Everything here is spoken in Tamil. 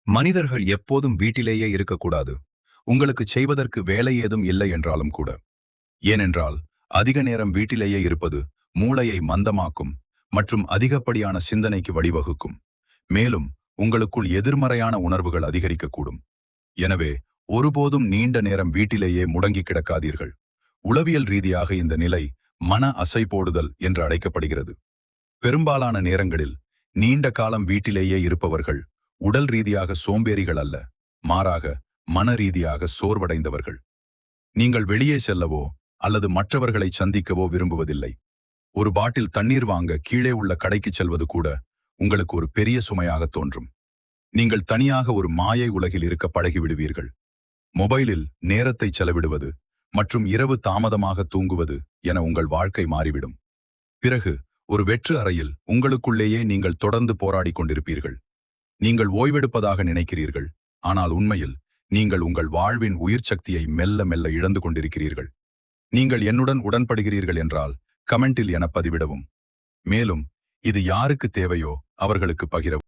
மனிதர்கள் எப்போதும் வீட்டிலேயே இருக்கக்கூடாது. உங்களுக்கு செய்வதற்கு வேலை ஏதும் இல்லை என்றாலும் கூட. ஏனென்றால் அதிக நேரம் வீட்டிலேயே இருப்பது மூளையை மந்தமாக்கும் மற்றும் அதிகப்படியான சிந்தனைக்கு வழிவகுக்கும். மேலும் உங்களுக்குள் எதிர்மறையான உணர்வுகள் அதிகரிக்கக்கூடும். எனவே ஒருபோதும் நீண்ட நேரம் வீட்டிலேயே முடங்கி கிடக்காதீர்கள். உளவியல் ரீதியாக இந்த நிலை மன அசை போடுதல் என்று அழைக்கப்படுகிறது. பெரும்பாலான நேரங்களில் நீண்ட காலம் வீட்டிலேயே இருப்பவர்கள் உடல் ரீதியாக சோம்பேறிகள் அல்ல, மாறாக மன ரீதியாக சோர்வடைந்தவர்கள். நீங்கள் வெளியே செல்லவோ அல்லது மற்றவர்களை சந்திக்கவோ விரும்புவதில்லை. ஒரு பாட்டில் தண்ணீர் வாங்க கீழே உள்ள கடைக்கு செல்வது கூட உங்களுக்கு ஒரு பெரிய சுமையாக தோன்றும். நீங்கள் தனியாக ஒரு மாயை உலகில் இருக்க பழகிவிடுவீர்கள். மொபைலில் நேரத்தை செலவிடுவது மற்றும் இரவு தாமதமாக தூங்குவது என உங்கள் வாழ்க்கை மாறிவிடும். பிறகு ஒரு வெற்று அறையில் உங்களுக்குள்ளேயே நீங்கள் தொடர்ந்து போராடிக் கொண்டிருப்பீர்கள். நீங்கள் ஓய்வெடுப்பதாக நினைக்கிறீர்கள், ஆனால் உண்மையில் நீங்கள் உங்கள் வாழ்வின் உயிர் சக்தியை மெல்ல மெல்ல இழந்து கொண்டிருக்கிறீர்கள். நீங்கள் என்னுடன் உடன்படுகிறீர்கள் என்றால் கமெண்டில் என பதிவிடவும். மேலும் இது யாருக்கு தேவையோ அவர்களுக்கு பகிரவும்.